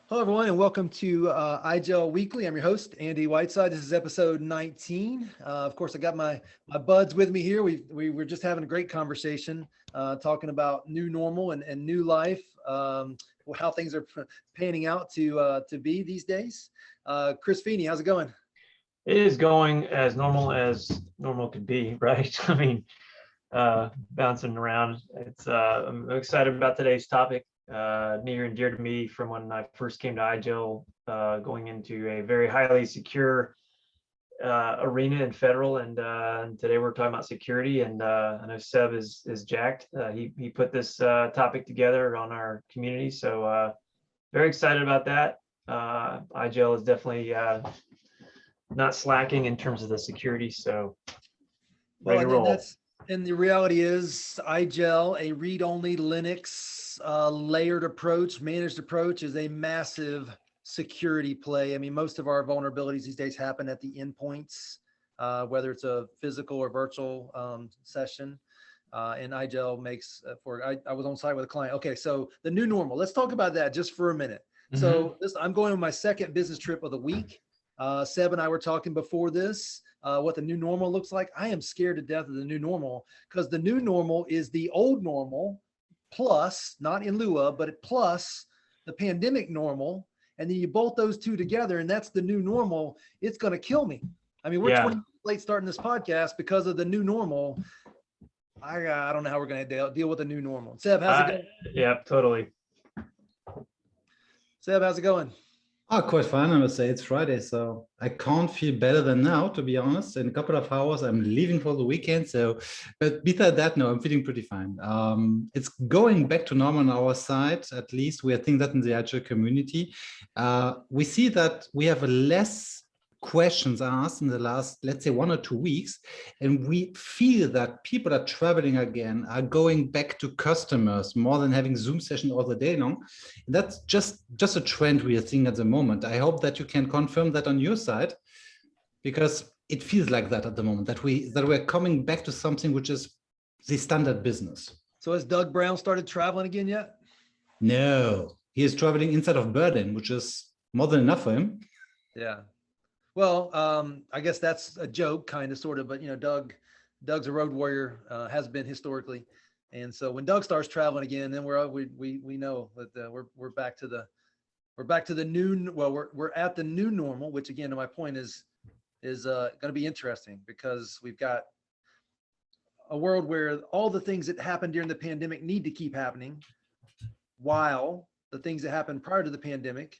Hello, everyone, and welcome to IGEL Weekly. I'm your host, Andy Whiteside. This is episode 19. Of course, I got my buds with me here. We were just having a great conversation, talking about new normal and new life, how things are panning out to be these days. Chris Feeney, how's it going? It is going as normal could be, right? I mean, bouncing around. I'm excited about today's topic. Near and dear to me from when I first came to IGEL, going into a very highly secure arena in federal, and today we're talking about security. And I know Seb is jacked. He put this topic together on our community, so very excited about that. IGEL is definitely not slacking in terms of the security, so ready to roll. And the reality is IGEL, a read-only Linux layered approach, managed approach, is a massive security play. I mean, most of our vulnerabilities these days happen at the endpoints, whether it's a physical or virtual session. And IGEL makes I was on site with a client. Okay, so the new normal. Let's talk about that just for a minute. Mm-hmm. So I'm going on my second business trip of the week. Seb and I were talking before this. What the new normal looks like. I am scared to death of the new normal because the new normal is the old normal plus, not in lieu of, but plus the pandemic normal. And then you bolt those two together and that's the new normal. It's going to kill me. I mean, we're 20 minutes late starting this podcast because of the new normal. I don't know how we're going to deal with the new normal. Seb, how's it going? Yeah, totally. Seb, how's it going? Oh, quite fine. I must say it's Friday, so I can't feel better than now, to be honest. In a couple of hours, I'm leaving for the weekend. So, but besides that, no, I'm feeling pretty fine. It's going back to normal on our side. At least we are thinking that in the Agile community. We see that we have less questions asked in the last, let's say, 1 or 2 weeks, and we feel that people are traveling again, are going back to customers more than having Zoom session all the day long. And that's just a trend we are seeing at the moment. I hope that you can confirm that on your side, because it feels like that at the moment, that we're coming back to something which is the standard business. So has Doug Brown started traveling again yet? No, he is traveling inside of Berlin, which is more than enough for him. Yeah. Well, I guess that's a joke, kind of, sort of, but you know, Doug's a road warrior, has been historically, and so when Doug starts traveling again, then we know that we're back to the new. Well, we're at the new normal, which again, to my point is going to be interesting because we've got a world where all the things that happened during the pandemic need to keep happening, while the things that happened prior to the pandemic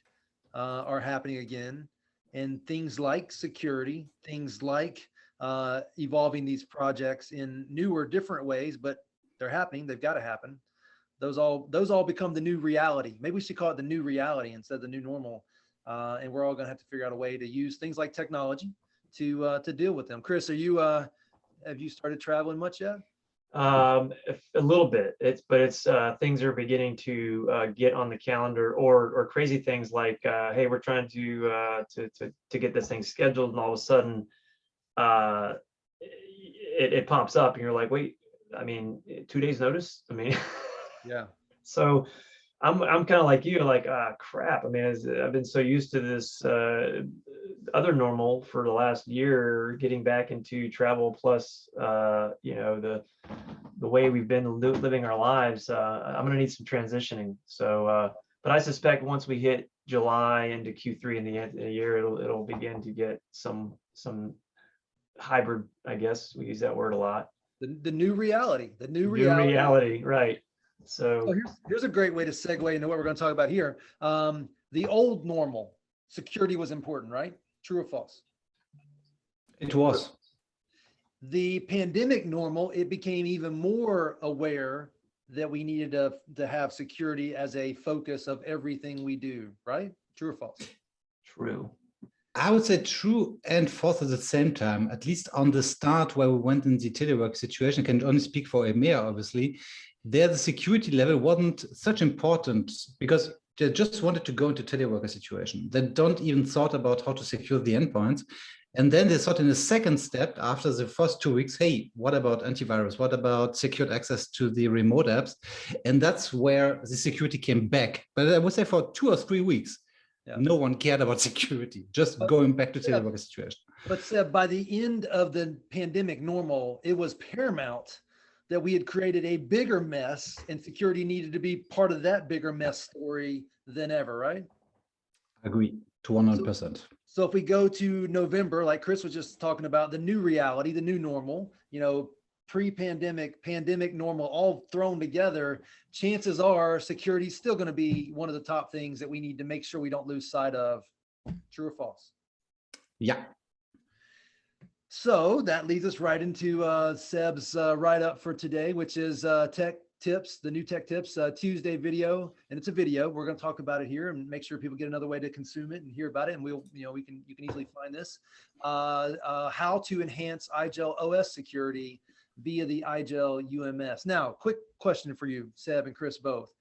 are happening again. And things like security, things like evolving these projects in newer, different ways, but they're happening. They've got to happen. Those all become the new reality. Maybe we should call it the new reality instead of the new normal. And we're all going to have to figure out a way to use things like technology to deal with them. Chris, have you started traveling much yet? A little bit. It's things are beginning to get on the calendar, or crazy things like, hey, we're trying to get this thing scheduled, and all of a sudden it pops up and you're like, wait, I mean, 2 days notice? I mean, yeah. So I'm kind of like you, like, crap. I mean, I've been so used to this other normal for the last year, getting back into travel, plus you know, the way we've been living our lives. I'm going to need some transitioning. So, but I suspect once we hit July into Q3 in the end of the year, it'll begin to get some hybrid. I guess we use that word a lot. The new reality. The new reality, right? So here's a great way to segue into what we're going to talk about here. The old normal, security was important, right? True or false? It was. The pandemic normal, it became even more aware that we needed to have security as a focus of everything we do, right? True or false? True. I would say true and false at the same time, at least on the start where we went in the telework situation. I can only speak for EMEA, obviously. There, the security level wasn't such important because they just wanted to go into teleworker situation. They don't even thought about how to secure the endpoints. And then they thought in the second step, after the first 2 weeks, hey, what about antivirus? What about secured access to the remote apps? And that's where the security came back. But I would say for 2 or 3 weeks, Yeah. No one cared about security, just going back to telework situation. But Seb, by the end of the pandemic normal, it was paramount that we had created a bigger mess, and security needed to be part of that bigger mess story than ever, right? Agree to 100%. So if we go to November, like Chris was just talking about, the new reality, the new normal, pre-pandemic, pandemic, normal, all thrown together, chances are security is still going to be one of the top things that we need to make sure we don't lose sight of. True or false? Yeah. So that leads us right into Seb's write-up for today, which is tech tips, the new tech tips Tuesday video, and it's a video. We're going to talk about it here and make sure people get another way to consume it and hear about it. And you can easily find this. How to enhance IGEL OS security via the IGEL UMS. Now, quick question for you, Seb and Chris both.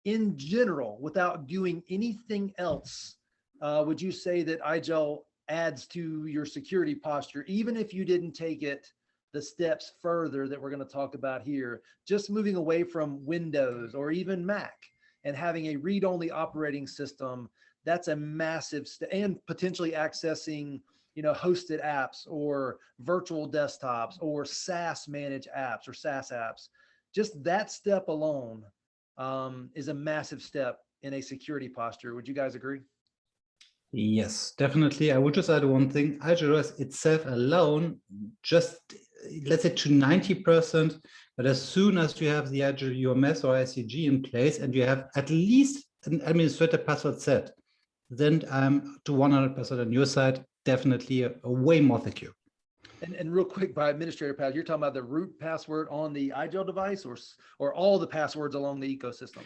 In general, without doing anything else, would you say that IGEL adds to your security posture, even if you didn't take it the steps further that we're going to talk about here, just moving away from Windows or even Mac and having a read-only operating system? That's a massive and potentially accessing, hosted apps or virtual desktops or SaaS managed apps or SaaS apps. Just that step alone is a massive step in a security posture. Would you guys agree? Yes, definitely. I would just add one thing. IGEL OS itself alone, just let's say to 90%, but as soon as you have the IGEL UMS or ICG in place and you have at least an administrator password set, then I'm to 100% on your side, definitely a way more secure. And real quick, by administrator password, you're talking about the root password on the IGEL device or all the passwords along the ecosystem?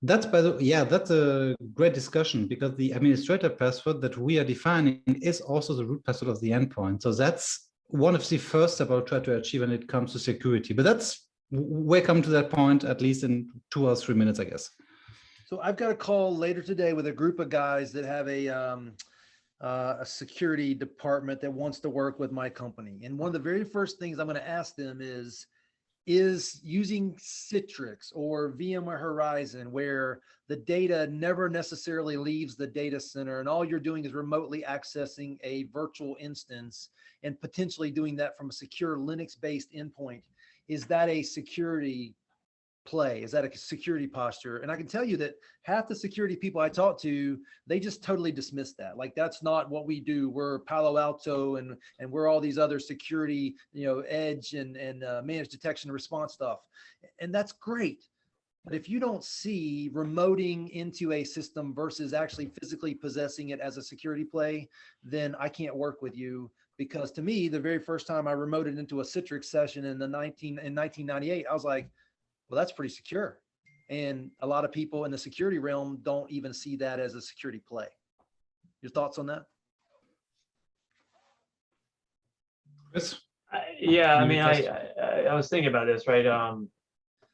That's that's a great discussion, because the administrator password that we are defining is also the root password of the endpoint. So that's one of the first steps I'll try to achieve when it comes to security. But we're coming to that point at least in 2 or 3 minutes, I guess. So I've got a call later today with a group of guys that have a security department that wants to work with my company. And one of the very first things I'm going to ask them is using Citrix or VMware Horizon, where the data never necessarily leaves the data center and all you're doing is remotely accessing a virtual instance and potentially doing that from a secure Linux-based endpoint. Is that a security play? Is that a security posture? And I can tell you that half the security people I talk to, they just totally dismiss that. Like, that's not what we do. We're Palo Alto and we're all these other security, edge and managed detection and response stuff. And that's great. But if you don't see remoting into a system versus actually physically possessing it as a security play, then I can't work with you. Because to me, the very first time I remoted into a Citrix session in 1998, I was like, well, that's pretty secure. And a lot of people in the security realm don't even see that as a security play. Your thoughts on that? Chris? Yeah, I mean, I was thinking about this, right?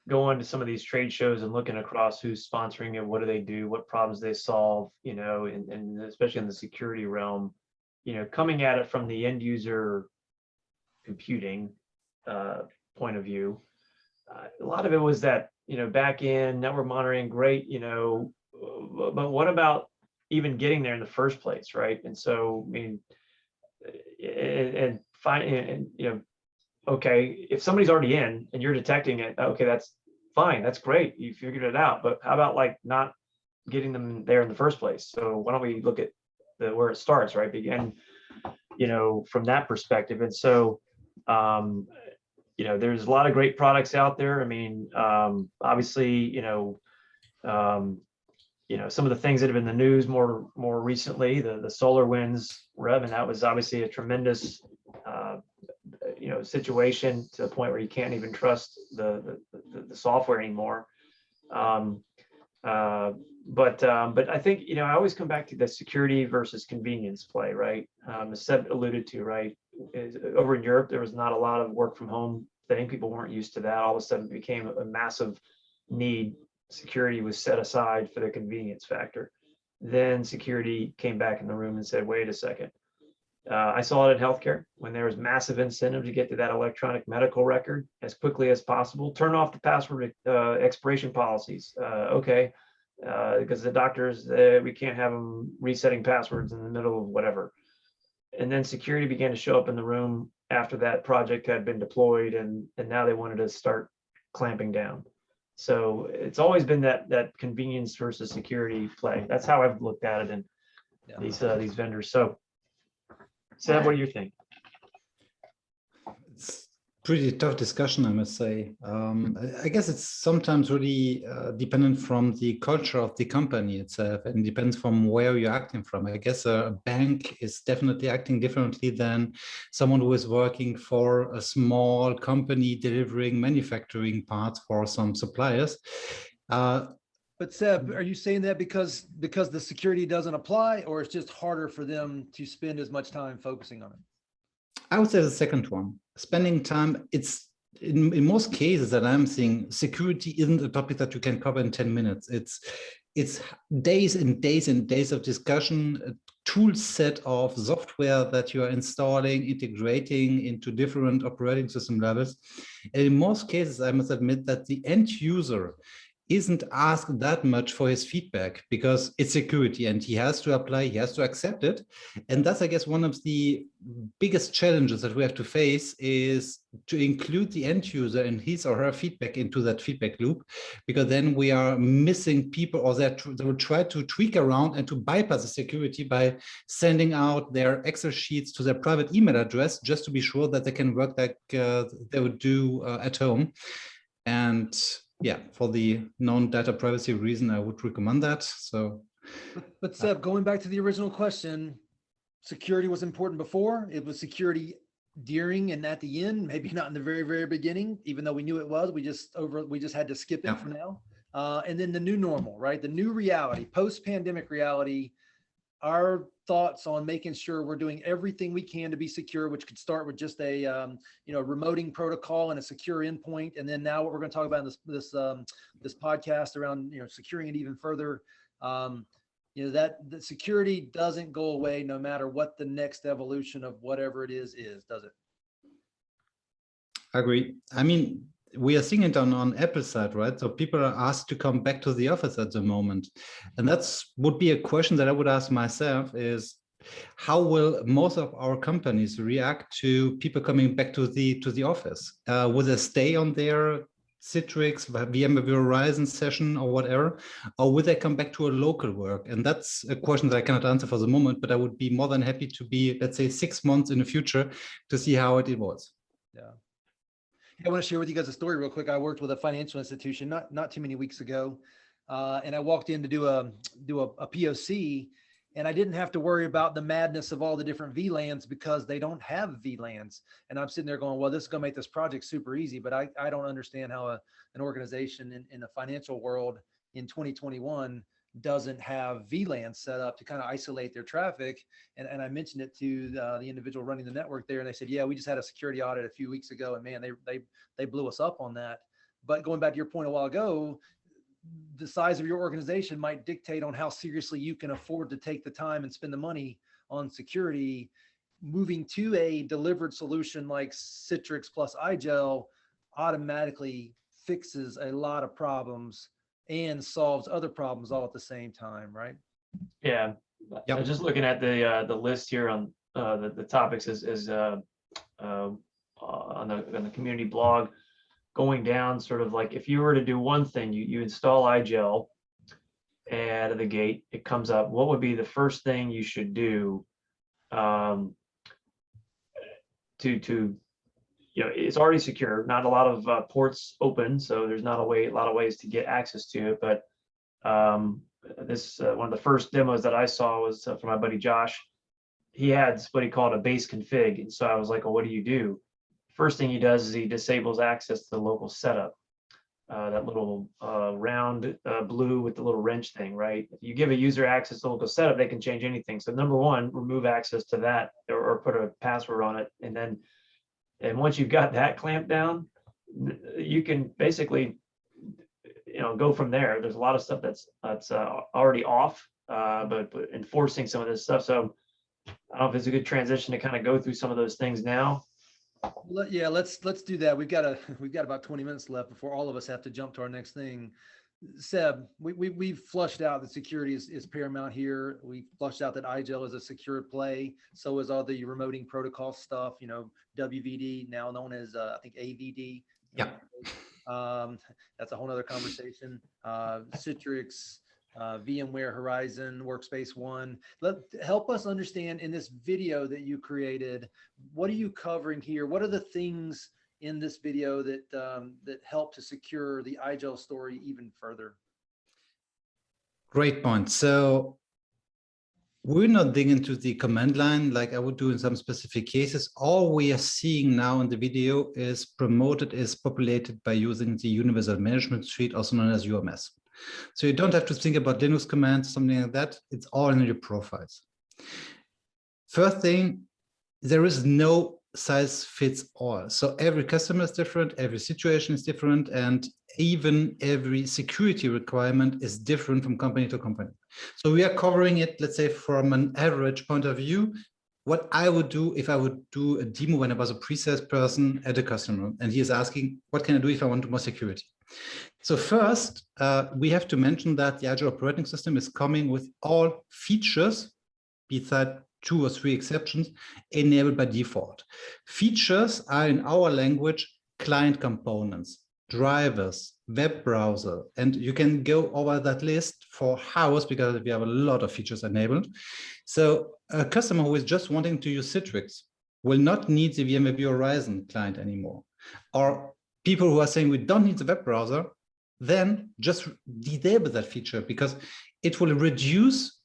Going to some of these trade shows and looking across who's sponsoring it, what do they do, what problems they solve, and especially in the security realm, coming at it from the end user computing point of view. A lot of it was that, back in network monitoring, great, but what about even getting there in the first place, right? And so, I mean, okay, if somebody's already in and you're detecting it, okay, that's fine, that's great, you figured it out. But how about like not getting them there in the first place? So why don't we look at where it starts, right? Begin, from that perspective. And so, there's a lot of great products out there. I mean, obviously, some of the things that have been in the news more recently, the SolarWinds Rev, and that was obviously a tremendous, situation to the point where you can't even trust the software anymore. But I think, I always come back to the security versus convenience play, right? As Seb alluded to, right? Over in Europe, there was not a lot of work from home thing. People weren't used to that. All of a sudden it became a massive need. Security was set aside for the convenience factor. Then security came back in the room and said, wait a second. I saw it in healthcare when there was massive incentive to get to that electronic medical record as quickly as possible. Turn off the password expiration policies. Okay, because the doctors, we can't have them resetting passwords in the middle of whatever. And then security began to show up in the room after that project had been deployed, and now they wanted to start clamping down. So it's always been that convenience versus security play. That's how I've looked at it in these vendors. So, Seb, what do you think? It's pretty tough discussion, I must say. I guess it's sometimes really dependent from the culture of the company itself, and depends from where you're acting from. I guess a bank is definitely acting differently than someone who is working for a small company delivering manufacturing parts for some suppliers. But Seb, are you saying that because the security doesn't apply, or it's just harder for them to spend as much time focusing on it? I would say the second one. Spending time, it's in most cases that I'm seeing, security isn't a topic that you can cover in 10 minutes. It's days and days and days of discussion, a tool set of software that you are installing, integrating into different operating system levels. And in most cases, I must admit that the end user isn't asked that much for his feedback, because it's security and he has to apply, he has to accept it. And that's, I guess, one of the biggest challenges that we have to face, is to include the end user and his or her feedback into that feedback loop, because then we are missing people, or they will try to tweak around and to bypass the security by sending out their Excel sheets to their private email address just to be sure that they can work like they would do at home. And yeah, for the non-data privacy reason, I would recommend that. So, but Seb, going back to the original question, security was important before. It was security during and at the end, maybe not in the very, very beginning, even though we knew it was. We just had to skip it for now. And then the new normal, right? The new reality, post-pandemic reality. Our thoughts on making sure we're doing everything we can to be secure, which could start with just a remoting protocol and a secure endpoint, and then now what we're going to talk about in this podcast around securing it even further. That the security doesn't go away no matter what the next evolution of whatever it is, does it? I agree. I mean, we are seeing it on Apple side, right? So people are asked to come back to the office at the moment. And that's would be a question that I would ask myself, is how will most of our companies react to people coming back to the office? Will they stay on their Citrix, VMware Horizon session or whatever, or will they come back to a local work? And that's a question that I cannot answer for the moment, but I would be more than happy to be, let's say, 6 months in the future to see how it evolves. Yeah. I want to share with you guys a story real quick. I worked with a financial institution not too many weeks ago, and I walked in to do a POC, and I didn't have to worry about the madness of all the different VLANs because they don't have VLANs. And I'm sitting there going, well, this is going to make this project super easy, but I don't understand how an organization in the financial world in 2021 doesn't have VLAN set up to kind of isolate their traffic. And I mentioned it to the individual running the network there, and they said, yeah, we just had a security audit a few weeks ago, and man, they blew us up on that. But going back to your point a while ago, the size of your organization might dictate on how seriously you can afford to take the time and spend the money on security. Moving to a delivered solution like Citrix plus IGEL automatically fixes a lot of problems and solves other problems all at the same time, right? Yeah. Yep. I'm just looking at the list here on the topics on the community blog, going down sort of like, if you were to do one thing, you install IGEL, and out of the gate, it comes up, what would be the first thing you should do to it's already secure, not a lot of ports open, so there's not a lot of ways to get access to it. But this one of the first demos that I saw was from my buddy Josh. He had what he called a base config, and so I was like, well, what do you do? First thing he does is he disables access to the local setup, that little round blue with the little wrench thing, right? If you give a user access to local setup, they can change anything. So number one, remove access to that, or put a password on it, and once you've got that clamped down, you can basically, go from there. There's a lot of stuff that's already off, but enforcing some of this stuff. So I don't know if it's a good transition to kind of go through some of those things now. Yeah, let's do that. We've got about 20 minutes left before all of us have to jump to our next thing. Seb, we've flushed out that security is paramount here. We flushed out that IGEL is a secure play. So is all the remoting protocol stuff, you know, WVD, now known as I think AVD. Yeah. That's a whole nother conversation. Citrix, VMware Horizon, Workspace ONE. Help us understand in this video that you created, what are you covering here? What are the things in this video that that help to secure the IGEL story even further? Great point. So we're not digging into the command line like I would do in some specific cases. All we are seeing now in the video is populated by using the Universal Management Suite, also known as UMS. So you don't have to think about Linux commands, something like that. It's all in your profiles. First thing, there is no size fits all. So every customer is different, every situation is different, and even every security requirement is different from company to company. So we are covering it, let's say, from an average point of view, what I would do if I would do a demo when I was a pre-sales person at a customer, and he is asking, what can I do if I want more security? So first, we have to mention that the IGEL operating system is coming with all features, besides 2 or 3 exceptions, enabled by default. Features are in our language, client components, drivers, web browser, and you can go over that list for hours because we have a lot of features enabled. So a customer who is just wanting to use Citrix will not need the VMware Horizon client anymore. Or people who are saying we don't need the web browser, then just disable that feature because it will reduce,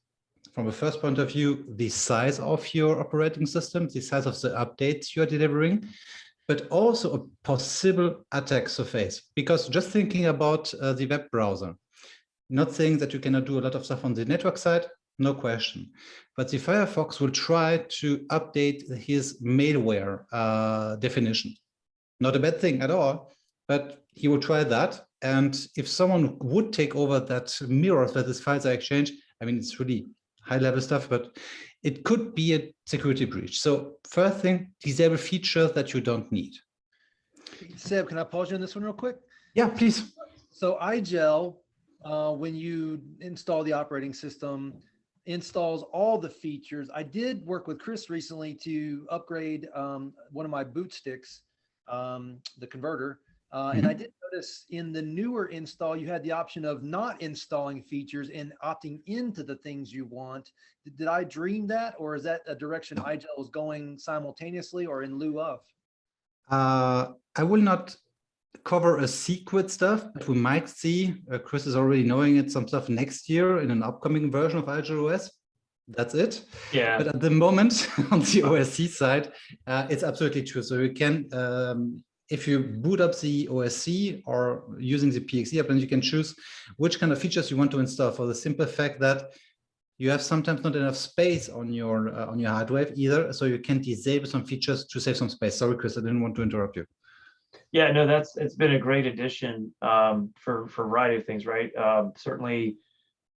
from a first point of view, the size of your operating system, the size of the updates you're delivering, but also a possible attack surface. Because just thinking about the web browser, not saying that you cannot do a lot of stuff on the network side, no question. But the Firefox will try to update his malware definition. Not a bad thing at all, but he will try that. And if someone would take over that mirrors that these files are exchanged, I mean, it's really high-level stuff, but it could be a security breach. So first thing, disable features that you don't need. Seb, can I pause you on this one real quick? Yeah, please. So IGEL, when you install the operating system, installs all the features. I did work with Chris recently to upgrade one of my boot sticks, the converter. And I did notice in the newer install, you had the option of not installing features and opting into the things you want. Did I dream that, or is that a direction IGEL is going simultaneously or in lieu of? I will not cover a secret stuff, but we might see, Chris is already knowing it, some stuff next year in an upcoming version of IGEL OS. That's it. Yeah. But at the moment, on the OSC side, it's absolutely true. So you can, if you boot up the OSC or using the PXE app, then you can choose which kind of features you want to install, for the simple fact that you have sometimes not enough space on your hard drive either. So you can disable some features to save some space. Sorry, Chris, I didn't want to interrupt you. Yeah, no, it's been a great addition for a variety of things, right? Certainly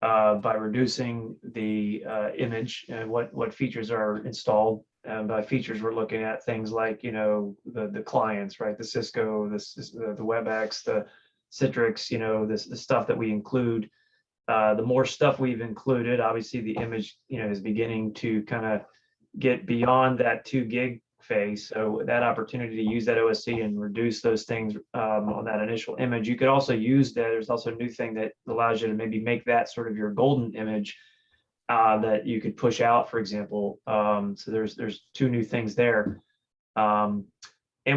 by reducing the image and what features are installed. And by features, we're looking at things like, you know, the clients, right? The Cisco, the WebEx, the Citrix, you know, the stuff that we include. The more stuff we've included, obviously the image, you know, is beginning to kind of get beyond that 2 gig phase. So that opportunity to use that OSC and reduce those things on that initial image. You could also use that. There's also a new thing that allows you to maybe make that sort of your golden image that you could push out, for example. So there's 2 new things there. And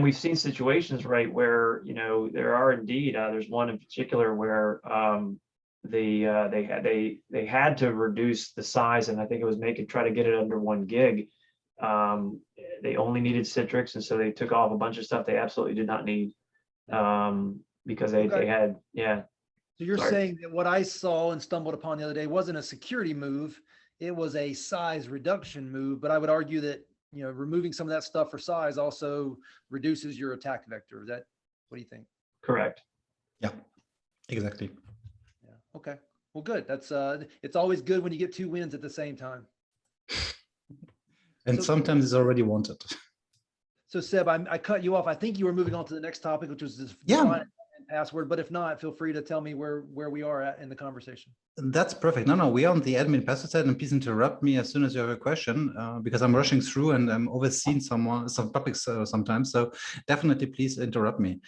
we've seen situations, right, where, you know, there are indeed, there's one in particular where they had to reduce the size, and I think it was try to get it under 1 gig. They only needed Citrix, and so they took off a bunch of stuff they absolutely did not need because they had, yeah. So you're saying that what I saw and stumbled upon the other day wasn't a security move, it was a size reduction move, but I would argue that, you know, removing some of that stuff for size also reduces your attack vector. Is that, what do you think? Correct. Yeah, exactly. Yeah. Okay. Well, good. That's it's always good when you get 2 wins at the same time. And so, sometimes it's already wanted. So Seb, I cut you off. I think you were moving on to the next topic, which was this password, but if not, feel free to tell me where we are at in the conversation. That's perfect. No, we are on the admin password side, and please interrupt me as soon as you have a question, because I'm rushing through and I'm overseeing some topics sometimes. So definitely please interrupt me.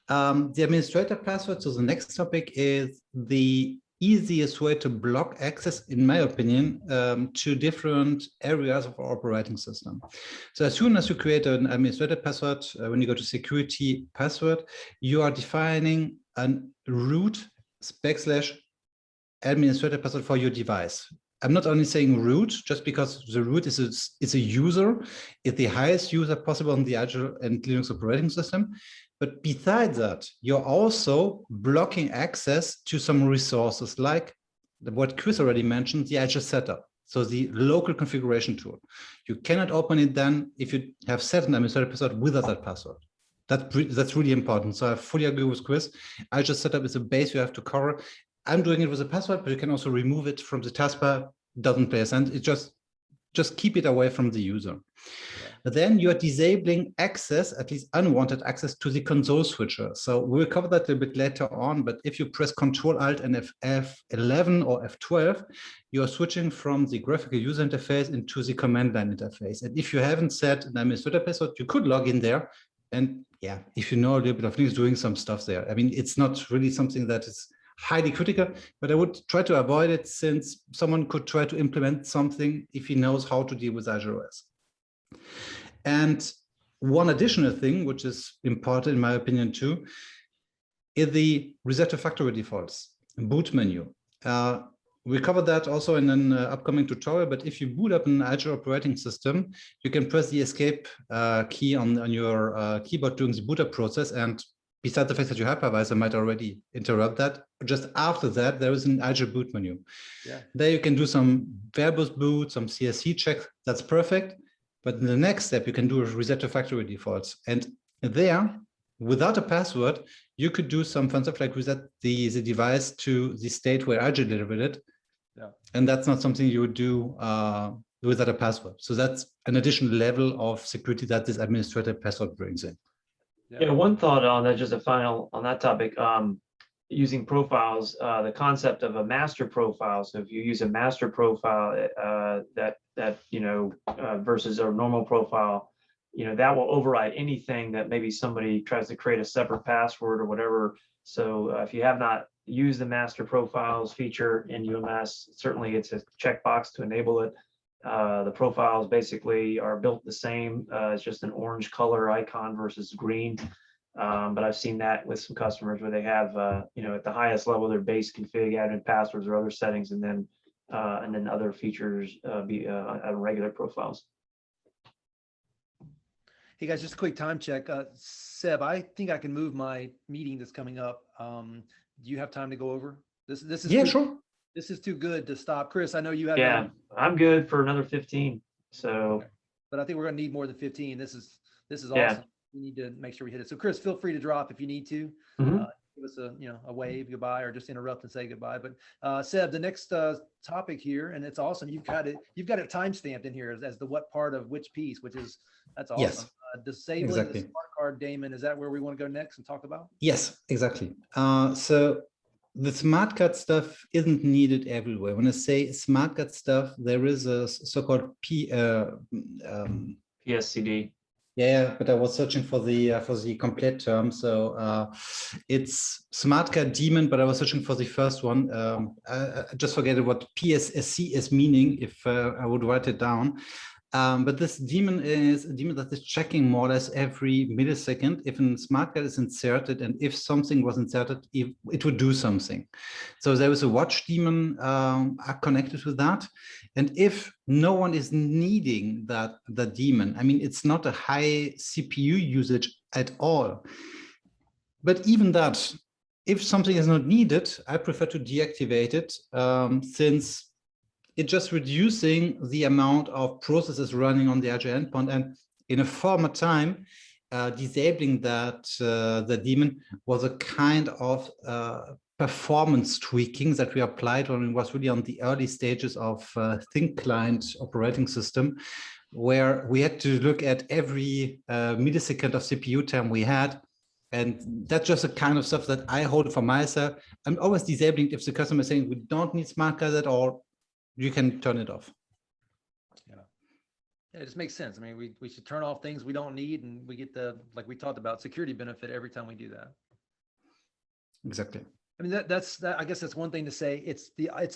The administrator password. So the next topic is the easiest way to block access, in my opinion, to different areas of our operating system. So as soon as you create an administrator password, when you go to security password, you are defining a root / administrator password for your device. I'm not only saying root just because the root is a user, it's the highest user possible on the IGEL and Linux operating system. But besides that, you're also blocking access to some resources like what Chris already mentioned, the IGEL setup. So the local configuration tool. You cannot open it then if you have set an administrator password without that password. That's really important. So I fully agree with Chris. IGEL setup is a base you have to cover. I'm doing it with a password, but you can also remove it from the taskbar. Doesn't play a sense. It just keep it away from the user. But then you're disabling access, at least unwanted access, to the console switcher. So we'll cover that a bit later on, but if you press Control Alt and F11 or F12, you're switching from the graphical user interface into the command line interface. And if you haven't set an administrator password, you could log in there. And yeah, if you know a little bit of Linux, doing some stuff there. I mean, it's not really something that is highly critical, but I would try to avoid it since someone could try to implement something if he knows how to deal with IGEL OS. And one additional thing, which is important in my opinion too, is the reset to factory defaults boot menu. We covered that also in an upcoming tutorial, but if you boot up an IGEL operating system, you can press the escape key on your keyboard during the boot up process, and besides the fact that your hypervisor might already interrupt that, just after that, there is an IGEL boot menu. Yeah. There you can do some verbose boot, some CSC checks. That's perfect. But in the next step, you can do a reset to factory defaults. And there, without a password, you could do some fun stuff like reset the device to the state where IGEL delivered it. Yeah. And that's not something you would do without a password. So that's an additional level of security that this administrator password brings in. Yeah, one thought on that, just a final on that topic, using profiles, the concept of a master profile. So if you use a master profile that you know, versus a normal profile, you know, that will override anything that maybe somebody tries to create a separate password or whatever. So if you have not used the master profiles feature in UMS, certainly it's a checkbox to enable it. The profiles basically are built the same. It's just an orange color icon versus green. But I've seen that with some customers where they have, you know, at the highest level, their base config, admin passwords or other settings, and then other features be on regular profiles. Hey guys, just a quick time check. Seb, I think I can move my meeting that's coming up. Do you have time to go over this? This is sure. This is too good to stop. Chris, I know you have. Yeah, I'm good for another 15. So, okay. But I think we're gonna need more than 15. This is awesome. Yeah. We need to make sure we hit it. So Chris, feel free to drop if you need to. Give us a wave goodbye or just interrupt and say goodbye. But Seb, the next topic here, and it's awesome. You've got it time stamped in here as the what part of which piece, that's awesome. Yes. Disabling the smart card daemon. Is that where we want to go next and talk about? Yes, exactly. So the smart card stuff isn't needed everywhere. When I say smart card stuff, there is a so-called PSCD. Yeah, but I was searching for the complete term. So it's smart card daemon, but I was searching for the first one. I just forget what PSSC is meaning if I would write it down. But this daemon is a daemon that is checking more or less every millisecond if a smart card is inserted, and if something was inserted, if it would do something. So there is a watch daemon connected with that. And if no one is needing the daemon, I mean, it's not a high CPU usage at all. But even that, if something is not needed, I prefer to deactivate it since it's just reducing the amount of processes running on the IGEL endpoint, and in a former time, disabling that the daemon was a kind of performance tweaking that we applied when it was really on the early stages of thin client operating system, where we had to look at every millisecond of CPU time we had And that's just the kind of stuff that I hold for myself. I'm always disabling if the customer is saying we don't need smart cards at all, you can turn it off. Yeah, it just makes sense. I mean, we should turn off things we don't need, and we get the, like we talked about, security benefit every time we do that. Exactly. I mean, that I guess that's one thing to say. It's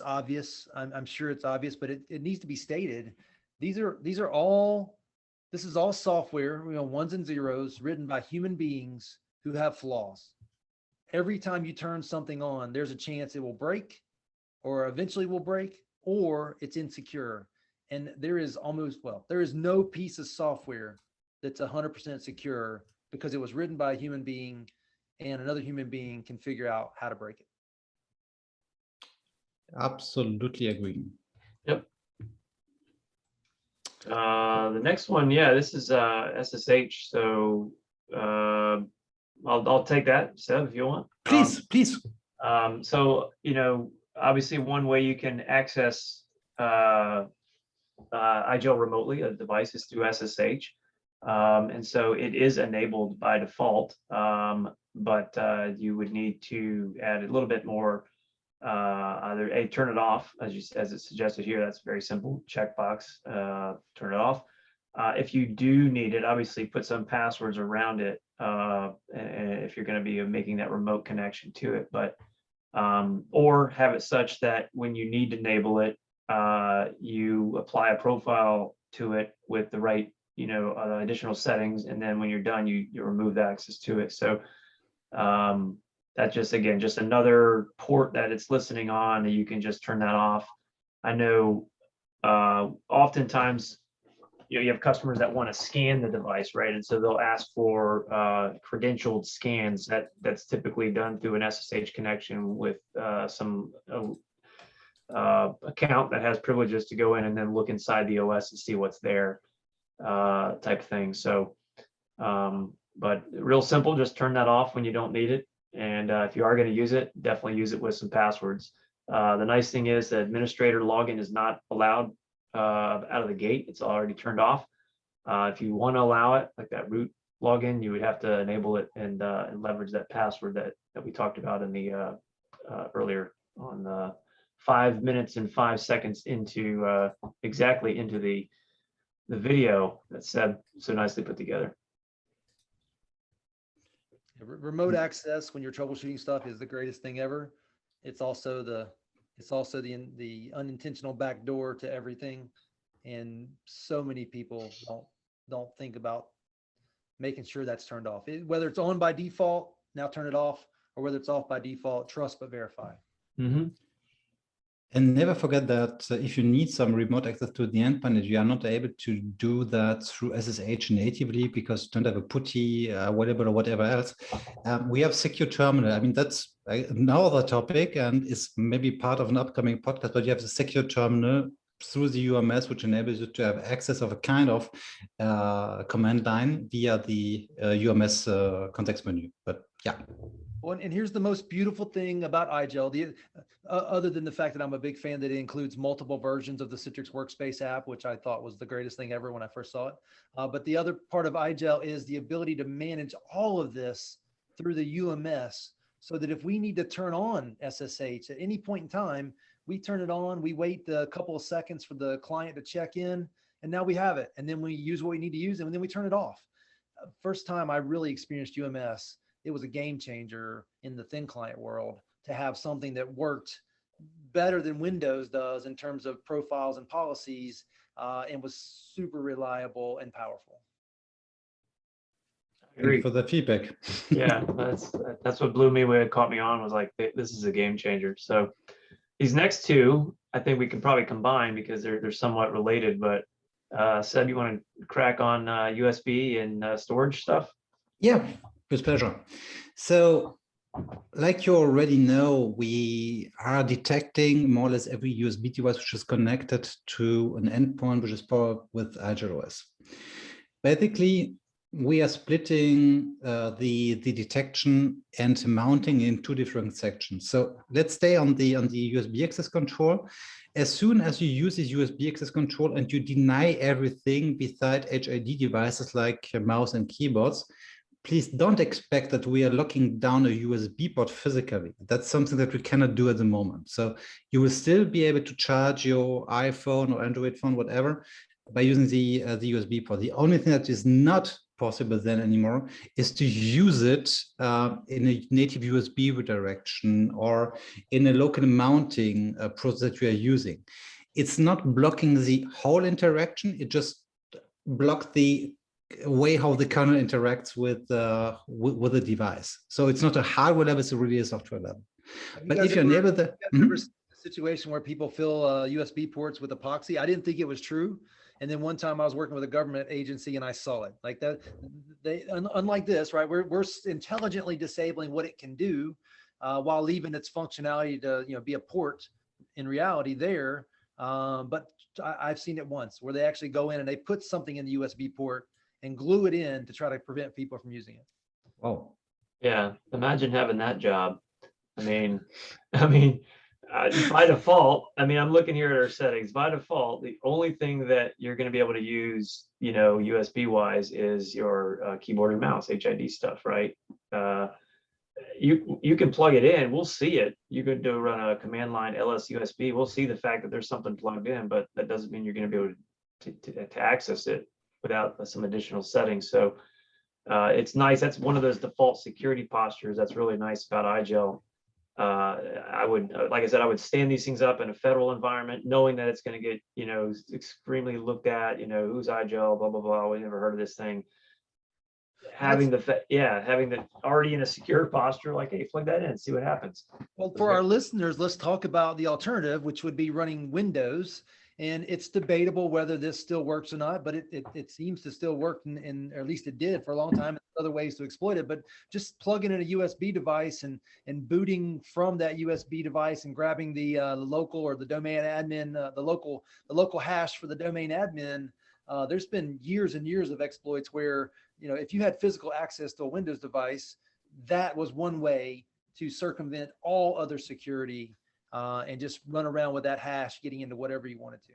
obvious. I'm sure it's obvious, but it needs to be stated. This is all software, ones and zeros written by human beings who have flaws. Every time you turn something on, there's a chance it will break, or eventually will break, or it's insecure. And there is no piece of software that's 100% secure because it was written by a human being and another human being can figure out how to break it. Absolutely agree. Yep. The next one, yeah, this is SSH. So I'll take that, Seb, if you want. Please. So, obviously one way you can access IGEL remotely, a device, is through SSH. And so it is enabled by default, but you would need to add a little bit more, either turn it off, as it's suggested here. That's very simple, checkbox, turn it off. If you do need it, obviously put some passwords around it, if you're going to be making that remote connection to it, but or have it such that when you need to enable it, you apply a profile to it with the right, additional settings, and then when you're done, you remove the access to it. So that's just another port that it's listening on, and you can just turn that off. I know oftentimes you have customers that want to scan the device, right? And so they'll ask for credentialed scans. That's typically done through an SSH connection with some account that has privileges to go in and then look inside the OS and see what's there, type thing. So, but real simple, just turn that off when you don't need it. And if you are going to use it, definitely use it with some passwords. The nice thing is the administrator login is not allowed out of the gate. It's already turned off. If you want to allow it, like that root login, you would have to enable it and leverage that password that we talked about in the earlier on the 5 minutes and 5 seconds into exactly into the video that Seb so nicely put together. Remote access when you're troubleshooting stuff is the greatest thing ever. It's also the unintentional backdoor to everything, and so many people don't think about making sure that's turned off. Whether it's on by default, now turn it off, or whether it's off by default, trust but verify. Mm-hmm. And never forget that if you need some remote access to the endpoint, you are not able to do that through SSH natively because you don't have a PuTTY, whatever else. We have secure terminal. I mean, that's another topic and is maybe part of an upcoming podcast, but you have the secure terminal through the UMS, which enables you to have access of a kind of command line via the UMS context menu. But yeah. Well, and here's the most beautiful thing about IGEL, other than the fact that I'm a big fan that it includes multiple versions of the Citrix Workspace app, which I thought was the greatest thing ever when I first saw it. But the other part of IGEL is the ability to manage all of this through the UMS, so that if we need to turn on SSH at any point in time, we turn it on, we wait a couple of seconds for the client to check in, and now we have it. And then we use what we need to use, and then we turn it off. First time I really experienced UMS, it was a game changer in the thin client world to have something that worked better than Windows does in terms of profiles and policies, and was super reliable and powerful. Thank you for the feedback. Yeah, that's what blew me when it caught me on, was like, this is a game changer. So these next two, I think we can probably combine because they're somewhat related, but Seb, you want to crack on USB and storage stuff? Yeah, with pleasure. So like you already know, we are detecting more or less every USB device which is connected to an endpoint which is powered with IGEL OS. Basically, we are splitting the detection and mounting in two different sections. So let's stay on the USB access control. As soon as you use this USB access control and you deny everything beside HID devices like mouse and keyboards, please don't expect that we are locking down a USB port physically. That's something that we cannot do at the moment. So you will still be able to charge your iPhone or Android phone, whatever, by using the USB port. The only thing that is not possible then anymore is to use it in a native USB redirection or in a local mounting process that we are using. It's not blocking the whole interaction. It just blocks the way how the kernel interacts with the device. So it's not a hardware level, it's really a software level. But if you enable the situation where people fill USB ports with epoxy, I didn't think it was true. And then one time I was working with a government agency and I saw it like that. Unlike this, right? We're intelligently disabling what it can do while leaving its functionality to be a port in reality there. But I've seen it once where they actually go in and they put something in the USB port and glue it in to try to prevent people from using it. Oh, Yeah, imagine having that job. I mean, by default, I'm looking here at our settings. By default, the only thing that you're going to be able to use, USB wise, is your keyboard and mouse HID stuff, right? You can plug it in. We'll see it. You could run a command line ls USB. We'll see the fact that there's something plugged in, but that doesn't mean you're going to be able to access it without some additional settings. So it's nice. That's one of those default security postures that's really nice about IGEL. I would, like I said, I would stand these things up in a federal environment, knowing that it's going to get, extremely looked at, who's IGEL, blah, blah, blah. We never heard of this thing. Having the already in a secure posture, like, hey, plug that in, see what happens. Well, for our listeners, let's talk about the alternative, which would be running Windows. And it's debatable whether this still works or not, but it seems to still work, and or at least it did for a long time. There's other ways to exploit it, but just plugging in a USB device and booting from that USB device and grabbing the local or the domain admin, the local hash for the domain admin. There's been years and years of exploits where, if you had physical access to a Windows device, that was one way to circumvent all other security. And just run around with that hash, getting into whatever you wanted to.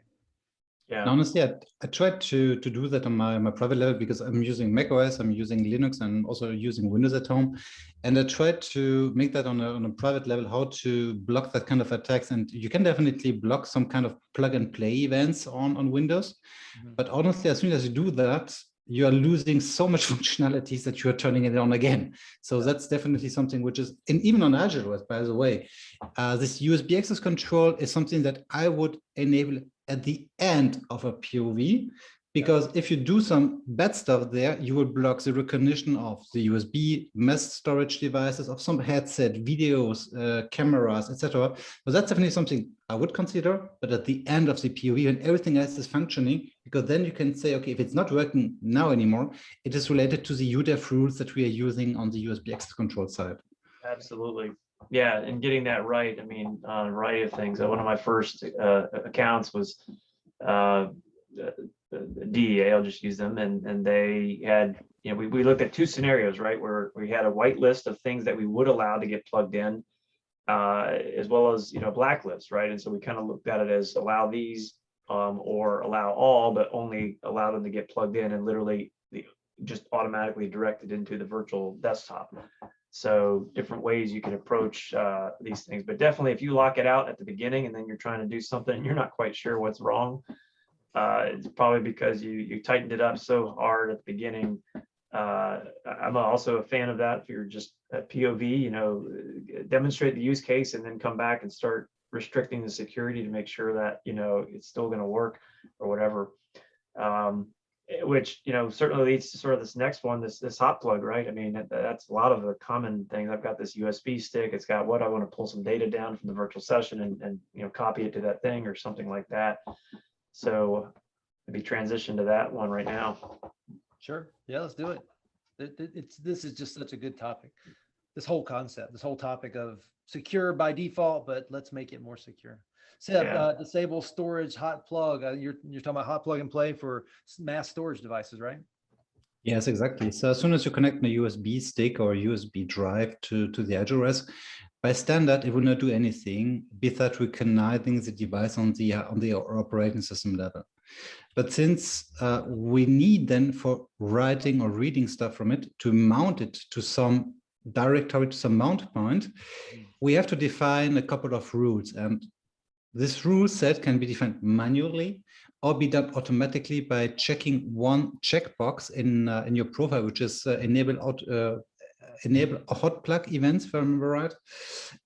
Yeah. Honestly, I tried to do that on my private level because I'm using macOS, I'm using Linux, and also using Windows at home. And I tried to make that on a private level, how to block that kind of attacks. And you can definitely block some kind of plug and play events on Windows. Mm-hmm. But honestly, as soon as you do that, you are losing so much functionalities that you are turning it on again. So that's definitely something which is, and even on IGEL OS, by the way, this USB access control is something that I would enable at the end of a POV, because if you do some bad stuff there, you will block the recognition of the USB mesh storage devices, of some headset, videos, cameras, etc. So that's definitely something I would consider, but at the end of the POV when everything else is functioning, because then you can say, okay, if it's not working now anymore, it is related to the UDEF rules that we are using on the USB access control side. Absolutely. Yeah, and getting that right. On a variety of things. One of my first accounts was DEA, I'll just use them, and they had, we looked at two scenarios, right, where we had a whitelist of things that we would allow to get plugged in, as well as blacklists, right? And so we kind of looked at it as allow these or allow all, but only allow them to get plugged in, and literally just automatically directed into the virtual desktop. So different ways you can approach these things, but definitely if you lock it out at the beginning and then you're trying to do something and you're not quite sure what's wrong, it's probably because you tightened it up so hard at the beginning. I'm also a fan of that. If you're just at POV, demonstrate the use case and then come back and start restricting the security to make sure that it's still going to work or whatever. Which certainly leads to sort of this next one, this hot plug, right? That's a lot of the common things. I've got this USB stick. It's got I want to pull some data down from the virtual session and copy it to that thing or something like that. So maybe transition to that one right now. Sure. Yeah, let's do it. This is just such a good topic. This whole concept, this whole topic of secure by default, but let's make it more secure. Seb, disable storage hot plug. You're talking about hot plug and play for mass storage devices, right? Yes, exactly. So as soon as you connect a USB stick or USB drive to the IGEL OS, by standard, it will not do anything without recognizing the device on the operating system level. But since we need then for writing or reading stuff from it to mount it to some directory, to some mount point, we have to define a couple of rules. And this rule set can be defined manually or be done automatically by checking one checkbox in your profile, which is enable hot plug events, if I remember right.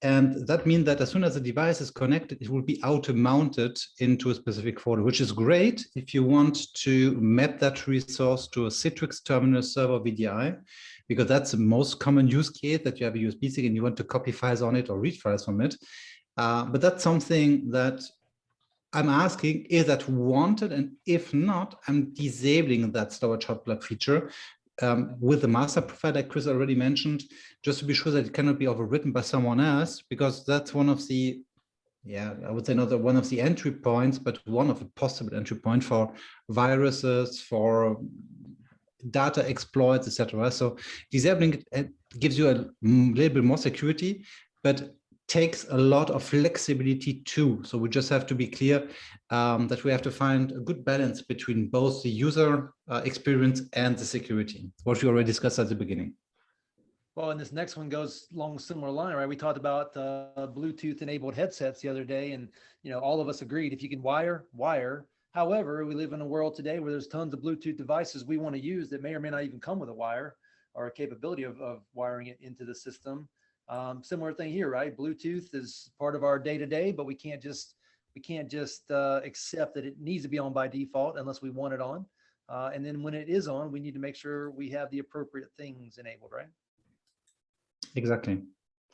And that means that as soon as the device is connected, it will be auto-mounted into a specific folder, which is great if you want to map that resource to a Citrix terminal server VDI, because that's the most common use case, that you have a USB stick and you want to copy files on it or read files from it. But that's something that I'm asking, is that wanted? And if not, I'm disabling that storage hot plug feature with the master profile that Chris already mentioned, just to be sure that it cannot be overwritten by someone else, because that's one of the, I would say not one of the entry points, but one of the possible entry point for viruses, for data exploits, etc. So disabling it gives you a little bit more security, but takes a lot of flexibility too. So we just have to be clear that we have to find a good balance between both the user experience and the security, what we already discussed at the beginning. Well, and this next one goes along a similar line, right? We talked about Bluetooth enabled headsets the other day, and all of us agreed if you can wire. However, we live in a world today where there's tons of Bluetooth devices we want to use that may or may not even come with a wire or a capability of wiring it into the system. Similar thing here, right? Bluetooth is part of our day-to-day, but we can't just accept that it needs to be on by default unless we want it on. And then when it is on, we need to make sure we have the appropriate things enabled, right? Exactly.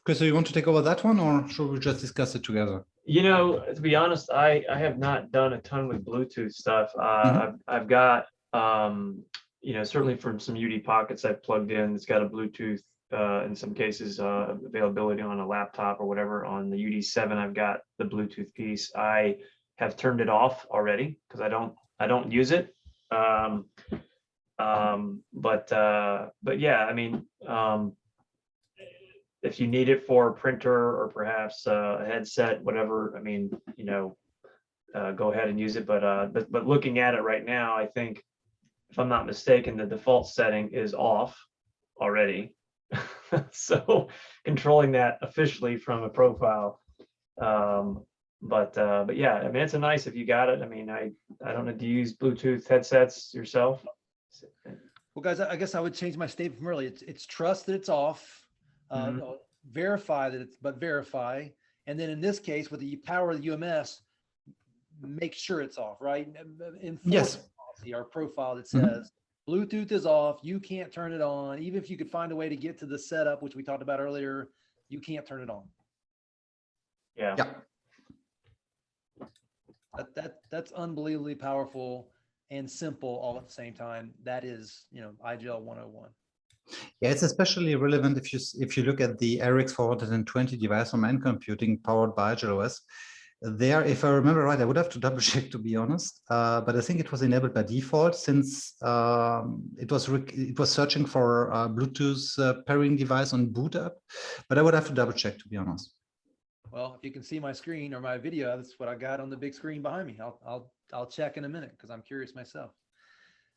Chris, so you want to take over that one, or should we just discuss it together? To be honest, I have not done a ton with Bluetooth stuff. I've got, certainly from some UD pockets I've plugged in, it's got a Bluetooth, in some cases, availability on a laptop or whatever. On the UD7, I've got the Bluetooth piece. I have turned it off already because I don't use it. But yeah, I mean, if you need it for a printer or perhaps a headset, whatever, I mean, go ahead and use it. But looking at it right now, I think, if I'm not mistaken, the default setting is off already. So controlling that officially from a profile. But yeah, I mean, it's a nice if you got it. I mean, I don't know, do you use Bluetooth headsets yourself? Well, guys, I guess I would change my statement from earlier. It's trust that it's off. Verify that verify. And then in this case, with the power of the UMS, make sure it's off, right? Yes. Policy, our profile that says Bluetooth is off, you can't turn it on. Even if you could find a way to get to the setup, which we talked about earlier, you can't turn it on. Yeah. That's unbelievably powerful and simple all at the same time. That is, IGEL 101. Yeah, it's especially relevant if you look at the RX 420 device from N Computing powered by IGEL OS. There, if I remember right, I would have to double check, to be honest, but I think it was enabled by default, since it was searching for a Bluetooth pairing device on boot up, but I would have to double check, to be honest. Well, if you can see my screen or my video, that's what I got on the big screen behind me. I'll check in a minute because I'm curious myself.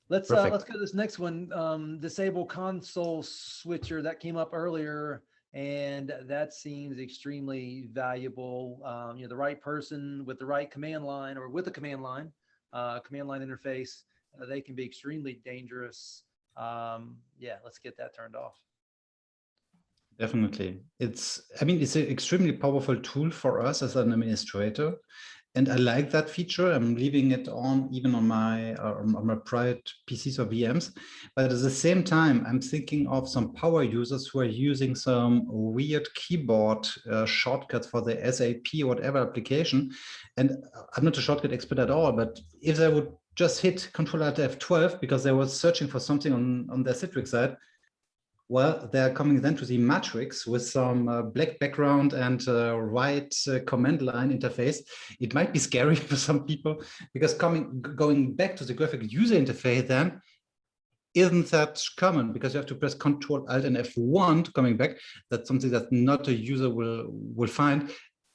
Let's go to this next one. Disable console switcher, that came up earlier, and that seems extremely valuable. The right person with the right command line, or with a command line interface, they can be extremely dangerous. Yeah, let's get that turned off. Definitely. It's an extremely powerful tool for us as an administrator. And I like that feature. I'm leaving it on even on my private PCs or VMs. But at the same time, I'm thinking of some power users who are using some weird keyboard shortcuts for the SAP or whatever application. And I'm not a shortcut expert at all, but if they would just hit Ctrl-Alt-F12 because they were searching for something on their Citrix side, well, they're coming then to the matrix with some black background and white command line interface. It might be scary for some people, because going back to the graphic user interface, then isn't that common because you have to press Control Alt and F1 to coming back. That's something that not a user will find.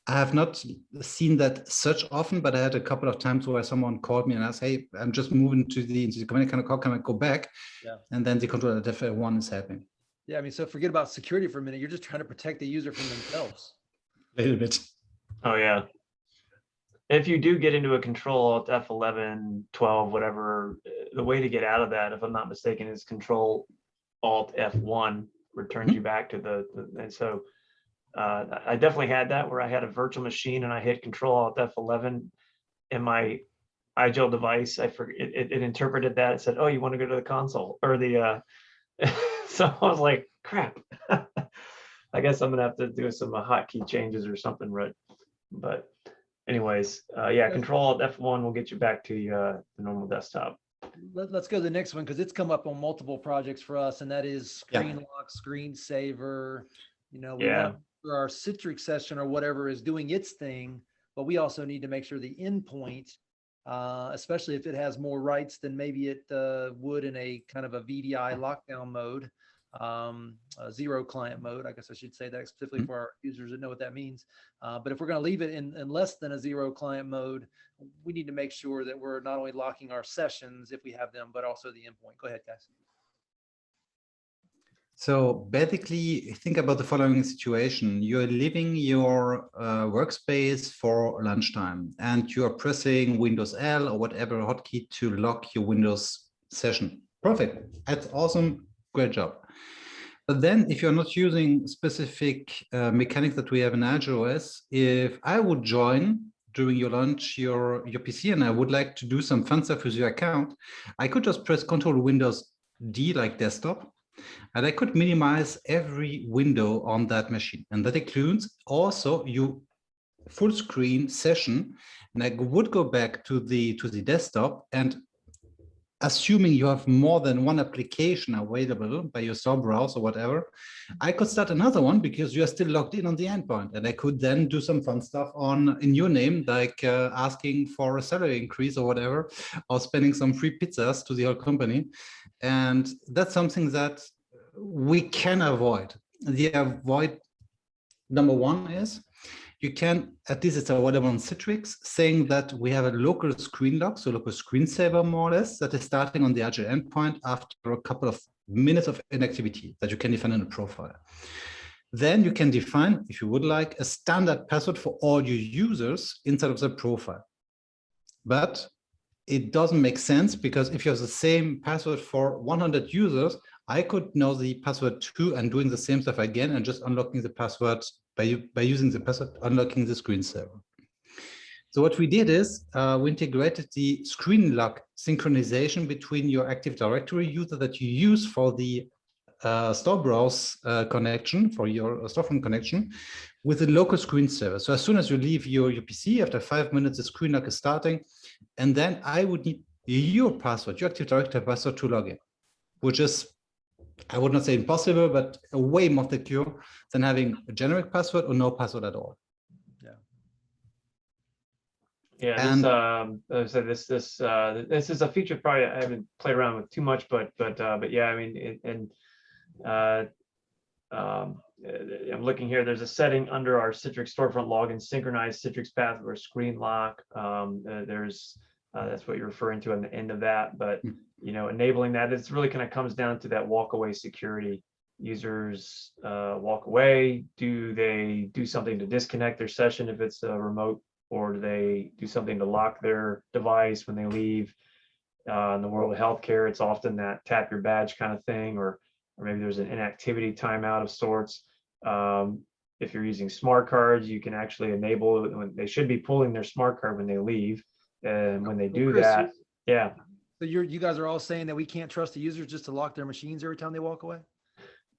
I have not seen that such often, but I had a couple of times where someone called me and asked, "Hey, I'm just moving into the command kind of call. Can I go back?" Yeah. And then the Control Alt F1 is happening. Yeah, I mean, so forget about security for a minute. You're just trying to protect the user from themselves. A little bit. Oh yeah. If you do get into a Control Alt F11, 12, whatever, the way to get out of that, if I'm not mistaken, is Control Alt F1 returns you back to and so I definitely had that where I had a virtual machine and I hit Control Alt F11 and my IGEL device, I forget, it interpreted that. It said, "Oh, you want to go to the console or the," so I was like, crap. I guess I'm gonna have to do some hotkey changes or something, right? But anyways, yeah, Control Alt F1 will get you back to the normal desktop. Let's go to the next one because it's come up on multiple projects for us, and that is screen lock, screensaver. You know, we want our Citrix session or whatever is doing its thing, but we also need to make sure the endpoint, especially if it has more rights than maybe it would in a kind of a VDI lockdown mode, zero client mode. I guess I should say that specifically for our users that know what that means. But if we're going to leave it in less than a zero client mode, we need to make sure that we're not only locking our sessions if we have them, but also the endpoint. Go ahead, guys. So basically, think about the following situation. You're leaving your workspace for lunchtime and you're pressing Windows L or whatever hotkey to lock your Windows session. Perfect. That's awesome. Great job. But then if you're not using specific mechanics that we have in IGEL OS, if I would join during your lunch your PC and I would like to do some fun stuff with your account, I could just press Control Windows D like desktop. And I could minimize every window on that machine. And that includes also your full screen session. And I would go back to the desktop, and assuming you have more than one application available by your store browser or whatever, I could start another one because you are still logged in on the endpoint. And I could then do some fun stuff in your name, like asking for a salary increase or whatever, or spending some free pizzas to the whole company. And that's something that we can avoid. The avoid number one is you can, at least it's available on Citrix, saying that we have a local screen lock, so local screensaver more or less, that is starting on the IGEL endpoint after a couple of minutes of inactivity that you can define in a profile. Then you can define, if you would like, a standard password for all your users inside of the profile. But it doesn't make sense because if you have the same password for 100 users, I could know the password too and doing the same stuff again and just unlocking the password by using the password, unlocking the screensaver. So what we did is we integrated the screen lock synchronization between your Active Directory user that you use for the store browse connection, for your storefront connection, with the local screensaver. So as soon as you leave your PC, after 5 minutes, the screen lock is starting. And then I would need your password, your Active Directory password to log in, which is, I would not say impossible, but way more secure than having a generic password or no password at all. Yeah, this is a feature probably I haven't played around with too much, but yeah, I mean, I'm looking here. There's a setting under our Citrix storefront login, synchronize Citrix password screen lock. That's what you're referring to on the end of that, but you know, enabling that, it's really kind of comes down to that walk away security. Users walk away. Do they do something to disconnect their session if it's a remote, or do they do something to lock their device when they leave? In the world of healthcare, it's often that tap your badge kind of thing, or maybe there's an inactivity timeout of sorts. If you're using smart cards, you can actually enable it when they should be pulling their smart card when they leave. And when they do that, yeah. So you guys are all saying that we can't trust the users just to lock their machines every time they walk away?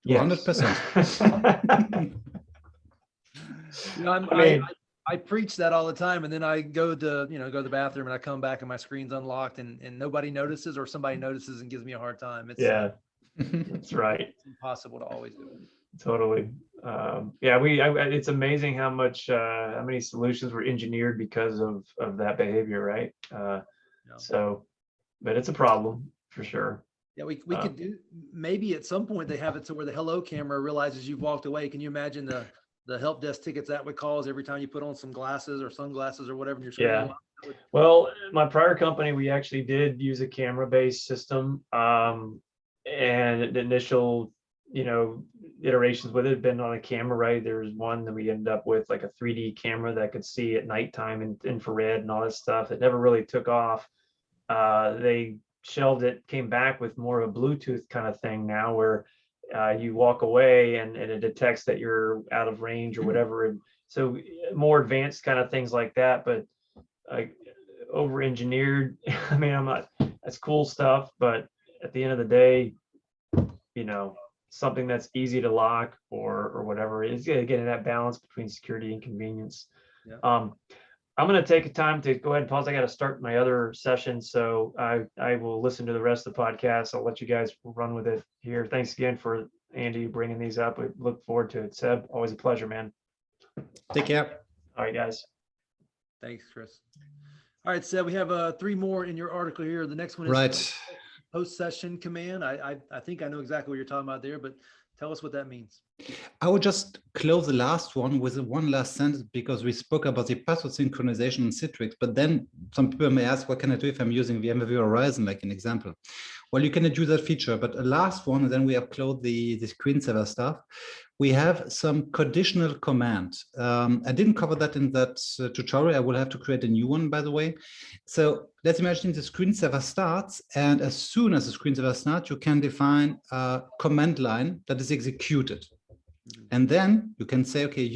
100%. You know, I preach that all the time, and then I go to the bathroom and I come back and my screen's unlocked and nobody notices, or somebody notices and gives me a hard time. It's that's right. It's impossible to always do it. Totally. It's amazing how many solutions were engineered because of that behavior, right? So, but it's a problem for sure. Yeah, we could do, maybe at some point they have it to where the hello camera realizes you've walked away. Can you imagine the help desk tickets that would cause every time you put on some glasses or sunglasses or whatever in your screen? Yeah. Well, my prior company, we actually did use a camera-based system. And the initial, iterations with it had been on a camera, right? There was one that we ended up with like a 3D camera that could see at nighttime and infrared and all this stuff. It never really took off. They shelved it, came back with more of a Bluetooth kind of thing now where you walk away and it detects that you're out of range or whatever. And so more advanced kind of things like that, but over engineered. I mean, that's cool stuff, but at the end of the day, something that's easy to lock or whatever is getting that balance between security and convenience. Yeah. I'm going to take a time to go ahead and pause. I got to start my other session, so I will listen to the rest of the podcast. I'll let you guys run with it here. Thanks again for Andy bringing these up. We look forward to it. Seb, always a pleasure, man. Take care. All right, guys. Thanks, Chris. All right, Seb, we have 3 more in your article here. The next one is Right. post-session command. I think I know exactly what you're talking about there, but tell us what that means. I would just close the last one with one last sentence because we spoke about the password synchronization in Citrix, but then some people may ask, what can I do if I'm using VMware Horizon, like an example? Well, you cannot use that feature, but a last one, and then we have closed the screensaver stuff. We have some conditional command. I didn't cover that in that tutorial. I will have to create a new one, by the way. So let's imagine the screensaver starts, and as soon as the screensaver starts, you can define a command line that is executed. And then you can say, okay,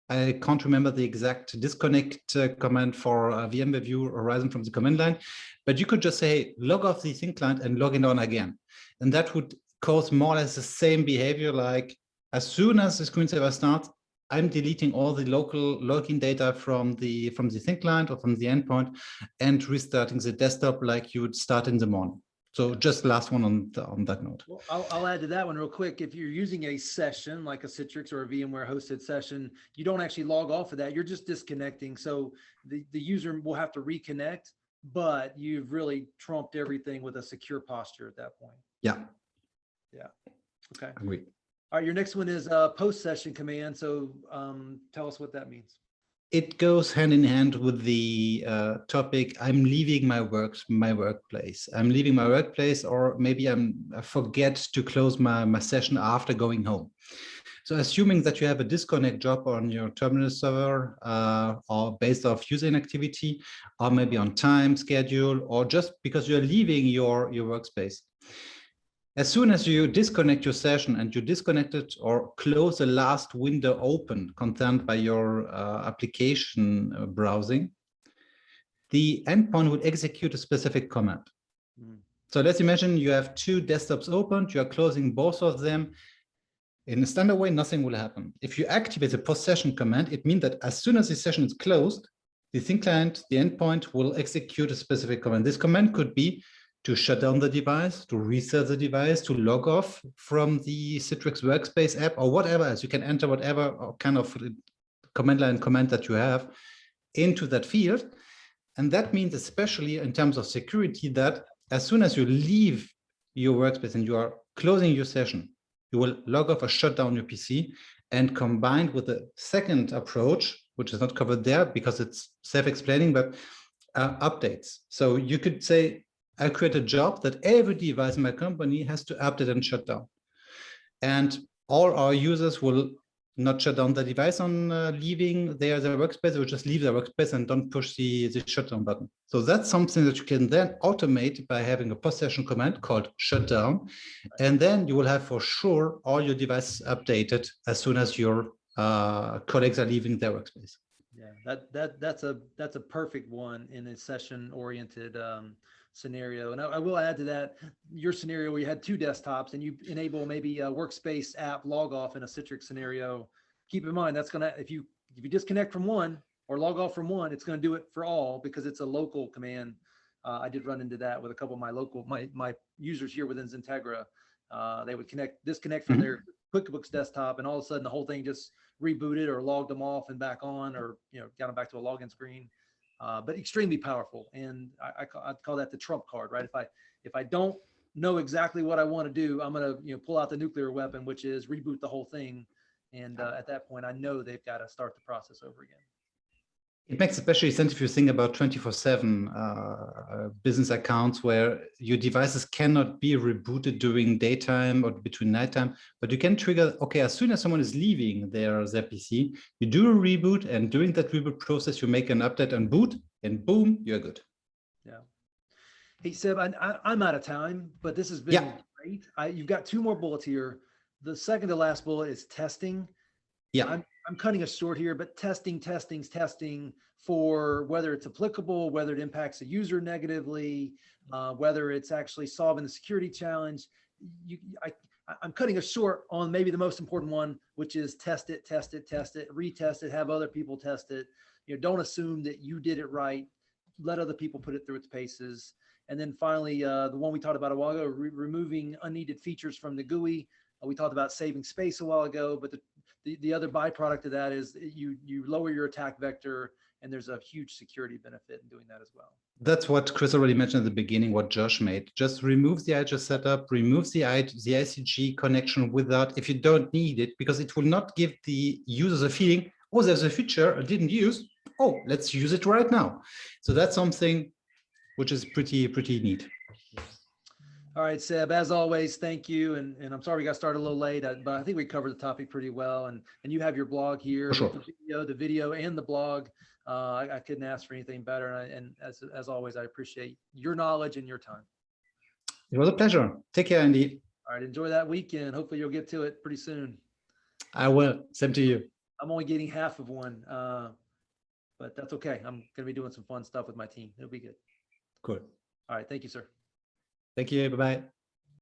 I can't remember the exact disconnect command for VMware View Horizon from the command line, but you could just say, hey, log off the thin client and log in on again. And that would cause more or less the same behavior, like as soon as the screensaver starts, I'm deleting all the local login data from the thin client or from the endpoint and restarting the desktop like you would start in the morning. So just last one on that note. Well, I'll add to that one real quick. If you're using a session like a Citrix or a VMware hosted session, you don't actually log off of that. You're just disconnecting. So the user will have to reconnect, but you've really trumped everything with a secure posture at that point. Yeah. Yeah. Okay. Agree. All right. Your next one is post-session command. So tell us what that means. It goes hand in hand with the topic, I'm leaving my workplace. I'm leaving my workplace, or maybe I forget to close my session after going home. So assuming that you have a disconnect job on your terminal server or based off user activity, or maybe on time schedule, or just because you're leaving your workspace. As soon as you disconnect your session and you disconnect it or close the last window open concerned by your application browsing, the endpoint will execute a specific command. So let's imagine you have 2 desktops opened, you are closing both of them. In a standard way, nothing will happen. If you activate the post-session command, it means that as soon as the session is closed, the thin client, the endpoint will execute a specific command. This command could be to shut down the device, to reset the device, to log off from the Citrix Workspace app, or whatever else. You can enter whatever kind of command line command that you have into that field. And that means, especially in terms of security, that as soon as you leave your workspace and you are closing your session, you will log off or shut down your PC, and combined with the second approach, which is not covered there because it's self-explaining, but updates. So you could say, I create a job that every device in my company has to update and shut down. And all our users will not shut down the device on leaving their workspace, they will just leave their workspace and don't push the shutdown button. So that's something that you can then automate by having a post-session command called shutdown. And then you will have for sure all your devices updated as soon as your colleagues are leaving their workspace. Yeah, that's a perfect one in a session-oriented scenario. And I will add to that, your scenario where you had 2 desktops and you enable maybe a workspace app log off in a Citrix scenario. Keep in mind, that's gonna, if you disconnect from one or log off from one, it's gonna do it for all because it's a local command. I did run into that with a couple of my users here within XenTegra. They would disconnect from their QuickBooks desktop, and all of a sudden the whole thing just rebooted or logged them off and back on, or got them back to a login screen. But extremely powerful, and I call that the trump card, right? If I don't know exactly what I want to do, I'm going to pull out the nuclear weapon, which is reboot the whole thing. And at that point, I know they've got to start the process over again. It makes especially sense if you think about 24/7 business accounts where your devices cannot be rebooted during daytime or between nighttime, but you can trigger, okay, as soon as someone is leaving their PC, you do a reboot, and during that reboot process, you make an update on boot, and boom, you're good. Yeah. Hey, Seb, I'm out of time, but this has been great. You've got 2 more bullets here. The second to last bullet is testing. Yeah. I'm cutting us short here, but testing for whether it's applicable, whether it impacts the user negatively, whether it's actually solving the security challenge. I'm cutting us short on maybe the most important one, which is test it, retest it, have other people test it. Don't assume that you did it right. Let other people put it through its paces. And then finally, the one we talked about a while ago, removing unneeded features from the GUI. We talked about saving space a while ago, but the other byproduct of that is you lower your attack vector, and there's a huge security benefit in doing that as well. That's what Chris already mentioned at the beginning, what Josh made. Just remove the IGEL setup, remove the ICG connection if you don't need it, because it will not give the users a feeling, oh, there's a feature I didn't use. Oh, let's use it right now. So that's something which is pretty neat. All right, Seb, as always, thank you. And I'm sorry we got started a little late, but I think we covered the topic pretty well. And you have your blog here, sure. the video and the blog. I couldn't ask for anything better. And as always, I appreciate your knowledge and your time. It was a pleasure. Take care, Andy. All right, enjoy that weekend. Hopefully you'll get to it pretty soon. I will. Same to you. I'm only getting half of one, but that's okay. I'm going to be doing some fun stuff with my team. It'll be good. Cool. All right, thank you, sir. Thank you. Bye-bye.